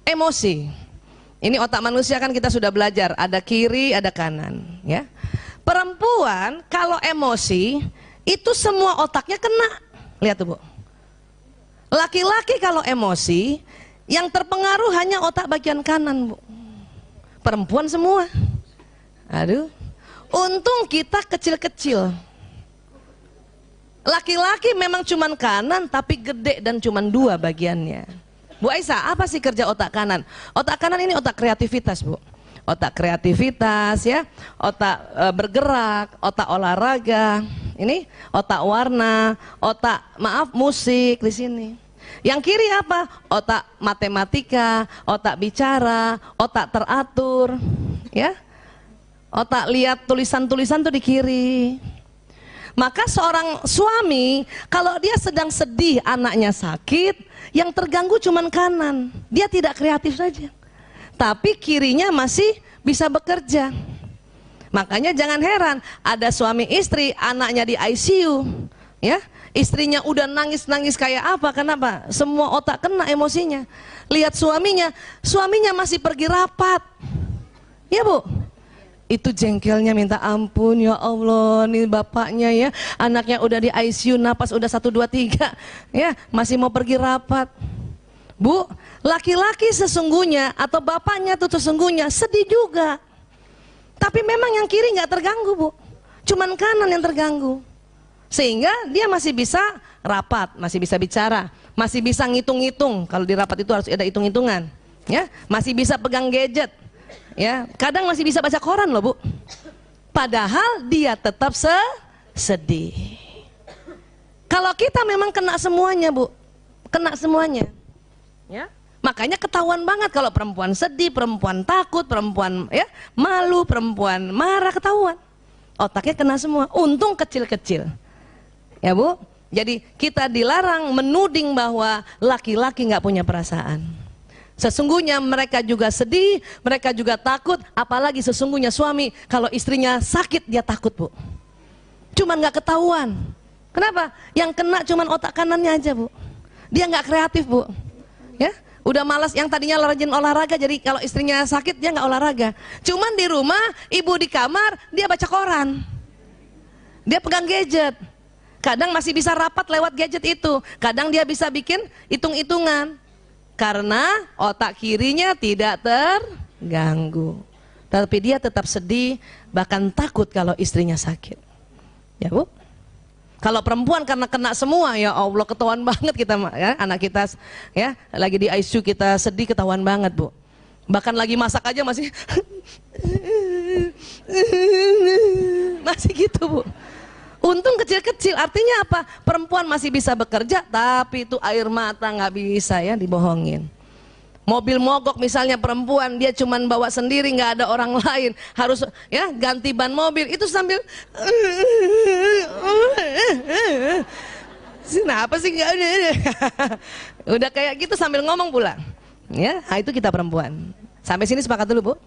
Emosi. Ini otak manusia kan kita sudah belajar, ada kiri, ada kanan, ya. Perempuan kalau emosi itu semua otaknya kena. Lihat tuh, Bu. Laki-laki kalau emosi yang terpengaruh hanya otak bagian kanan, Bu. Perempuan semua. Aduh. Untung kita kecil-kecil. Laki-laki memang cuman kanan tapi gede dan cuman dua bagiannya. Bu Aisyah, apa sih kerja otak kanan? Otak kanan ini otak kreativitas, Bu. Otak kreativitas, ya, otak bergerak, otak olahraga, ini otak warna, otak musik di sini. Yang kiri apa? Otak matematika, otak bicara, otak teratur, ya. Otak lihat tulisan-tulisan tuh di kiri. Maka seorang suami kalau dia sedang sedih anaknya sakit, yang terganggu cuman kanan, dia tidak kreatif saja, tapi kirinya masih bisa bekerja. Makanya jangan heran ada suami istri anaknya di ICU, ya, istrinya udah nangis-nangis kayak apa, kenapa? Semua otak kena emosinya. Lihat suaminya masih pergi rapat, ya Bu. Itu jengkelnya minta ampun, ya Allah, nih bapaknya ya, anaknya udah di ICU, napas udah 1, 2, 3, ya, masih mau pergi rapat. Bu, laki-laki sesungguhnya atau bapaknya tuh sesungguhnya sedih juga. Tapi memang yang kiri nggak terganggu, Bu. Cuman kanan yang terganggu. Sehingga dia masih bisa rapat, masih bisa bicara, masih bisa ngitung-ngitung. Kalau di rapat itu harus ada hitung-hitungan, ya, masih bisa pegang gadget. Ya, kadang masih bisa baca koran loh, Bu. Padahal dia tetap sedih. Kalau kita memang kena semuanya, Bu. Kena semuanya. Ya. Makanya ketahuan banget kalau perempuan sedih, perempuan takut, perempuan ya malu, perempuan marah, ketahuan. Otaknya kena semua. Untung kecil-kecil. Ya, Bu. Jadi kita dilarang menuding bahwa laki-laki nggak punya perasaan. Sesungguhnya mereka juga sedih, mereka juga takut, apalagi sesungguhnya suami kalau istrinya sakit dia takut, Bu. Cuman nggak ketahuan. Kenapa? Yang kena cuman otak kanannya aja, Bu. Dia nggak kreatif, Bu. Ya, udah malas, yang tadinya rajin olahraga jadi kalau istrinya sakit dia nggak olahraga. Cuman di rumah, ibu di kamar, dia baca koran. Dia pegang gadget. Kadang masih bisa rapat lewat gadget itu. Kadang dia bisa bikin hitung-hitungan. Karena otak kirinya tidak terganggu. Tapi dia tetap sedih, bahkan takut kalau istrinya sakit. Ya, Bu. Kalau perempuan karena kena semua, ya Allah, ketahuan banget kita, ya, anak kita ya lagi di ICU kita sedih, ketahuan banget, Bu. Bahkan lagi masak aja masih masih gitu, Bu. Untung kecil-kecil, artinya apa? Perempuan masih bisa bekerja, tapi itu air mata nggak bisa ya dibohongin. Mobil mogok misalnya perempuan, dia cuman bawa sendiri, nggak ada orang lain, harus ya ganti ban mobil, itu sambil kenapa sih nggak ada? Udah kayak gitu sambil ngomong pula. Ya, nah itu kita perempuan. Sampai sini sepakat dulu, Bu.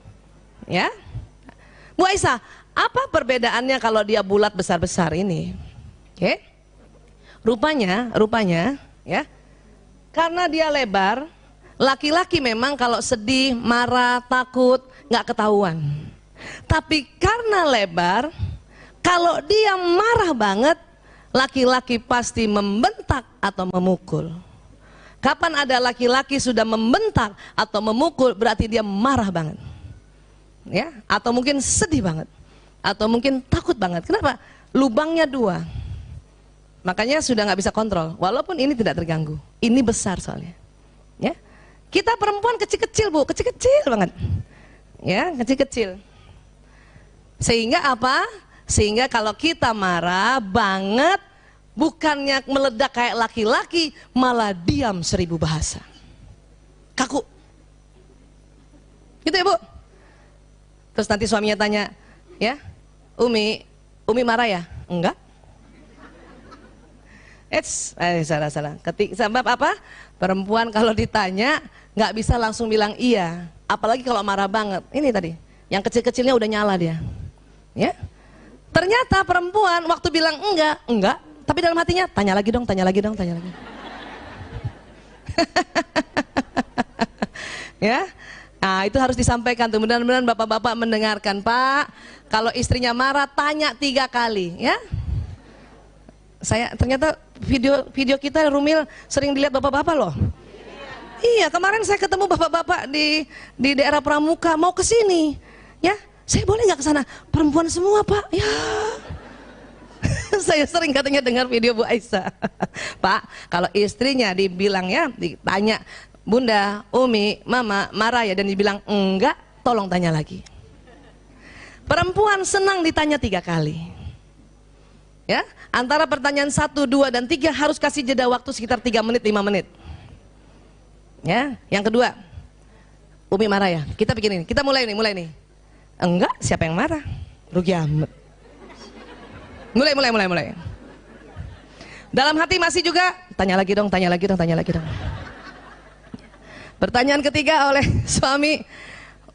Ya, Bu Aisyah. Apa perbedaannya kalau dia bulat besar-besar ini? Oke. Rupanya ya. Karena dia lebar, laki-laki memang kalau sedih, marah, takut nggak ketahuan. Tapi karena lebar, kalau dia marah banget, laki-laki pasti membentak atau memukul. Kapan ada laki-laki sudah membentak atau memukul, berarti dia marah banget. Ya, atau mungkin sedih banget. Atau mungkin takut banget. Kenapa? Lubangnya 2. Makanya sudah nggak bisa kontrol. Walaupun ini tidak terganggu. Ini besar soalnya. Ya, kita perempuan kecil-kecil, Bu, kecil-kecil banget. Ya, kecil-kecil. Sehingga apa? Sehingga kalau kita marah banget, bukannya meledak kayak laki-laki, malah diam 1000 bahasa. Kaku. Gitu ya, Bu. Terus nanti suaminya tanya, ya, Umi marah ya? Enggak. Salah. Sebab apa? Perempuan kalau ditanya nggak bisa langsung bilang iya. Apalagi kalau marah banget. Ini tadi, yang kecil-kecilnya udah nyala dia. Ya. Ternyata perempuan waktu bilang enggak. Tapi dalam hatinya tanya lagi dong. Ya. Nah, itu harus disampaikan tuh. Mudah-mudahan bapak-bapak mendengarkan. Pak, kalau istrinya marah tanya 3 kali, ya. Saya ternyata video kita Rumil sering dilihat bapak-bapak loh. Iya, kemarin saya ketemu bapak-bapak di daerah Pramuka mau ke sini. Ya, saya boleh nggak ke sana? Perempuan semua, Pak. Ya. Saya sering katanya dengar video Bu Aisyah. Pak, kalau istrinya dibilang ya, ditanya, Bunda, Umi, Mama, marah ya, dan dibilang enggak, tolong tanya lagi. Perempuan senang ditanya 3 kali. Ya, antara pertanyaan 1, 2, dan 3 harus kasih jeda waktu sekitar 3 menit, 5 menit. Ya, yang kedua, Umi marah ya. Kita bikin ini, kita mulai nih. Enggak, siapa yang marah? Rugi amat. Mulai. Dalam hati masih juga, tanya lagi dong. Pertanyaan ketiga oleh suami,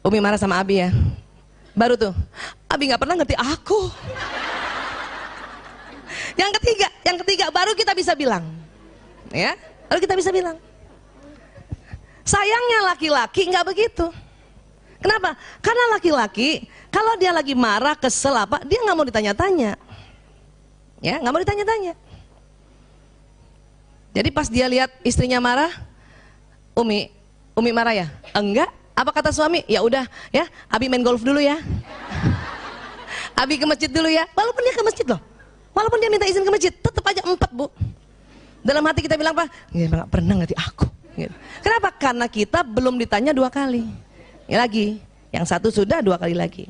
Umi marah sama Abi ya. Baru tuh, Abi nggak pernah ngerti aku. Yang ketiga baru kita bisa bilang, ya, baru kita bisa bilang. Sayangnya laki-laki nggak begitu. Kenapa? Karena laki-laki kalau dia lagi marah, kesel apa, dia nggak mau ditanya-tanya, ya, nggak mau ditanya-tanya. Jadi pas dia lihat istrinya marah, Umi marah ya? Enggak. Apa kata suami? Ya udah, ya, Abi main golf dulu ya. Abi ke masjid dulu ya. Walaupun dia ke masjid loh. Walaupun dia minta izin ke masjid, tetap aja 4, Bu. Dalam hati kita bilang apa? Ya, nggak pernah ngerti aku. Gitu. Kenapa? Karena kita belum ditanya 2 kali. Ya lagi, yang 1 sudah, 2 kali lagi.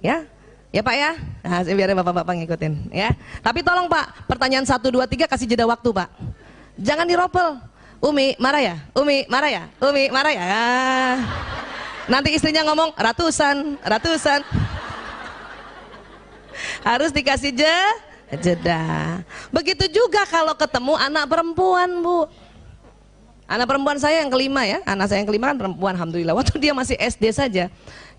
Ya, ya Pak ya. Nah, biar bapak-bapak ngikutin. Ya. Tapi tolong Pak, pertanyaan 1, 2, 3 kasih jeda waktu Pak. Jangan diropel. Umi marah ya? Umi marah ya? Umi marah ya? Nanti istrinya ngomong ratusan. Harus dikasih jeda. Begitu juga kalau ketemu anak perempuan, Bu. Anak perempuan saya yang kelima ya, anak saya yang kelima kan perempuan, alhamdulillah. Waktu dia masih SD saja,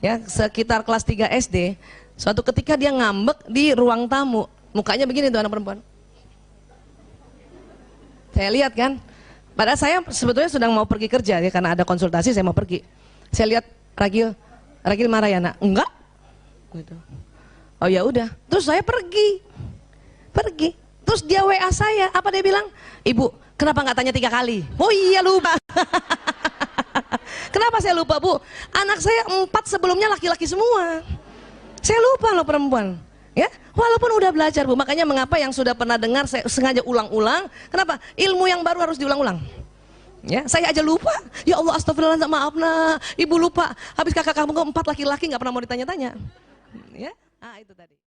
ya sekitar kelas 3 SD, suatu ketika dia ngambek di ruang tamu, mukanya begini tuh anak perempuan. Saya lihat kan, padahal saya sebetulnya sedang mau pergi kerja ya, karena ada konsultasi saya mau pergi. Saya lihat Ragil marah ya nak? Enggak. Gitu. Oh ya udah, terus saya pergi. Terus dia WA saya, apa dia bilang? Ibu, kenapa nggak tanya 3 kali? Oh iya lupa. Kenapa saya lupa Bu? Anak saya 4 sebelumnya laki-laki semua. Saya lupa loh perempuan. Ya, walaupun udah belajar Bu, makanya mengapa yang sudah pernah dengar saya sengaja ulang-ulang. Kenapa? Ilmu yang baru harus diulang-ulang. Ya, saya aja lupa. Ya Allah, astagfirullah, maaf nak, ibu lupa. Habis kakak kamu 4 laki-laki nggak pernah mau ditanya-tanya. Ya, itu tadi.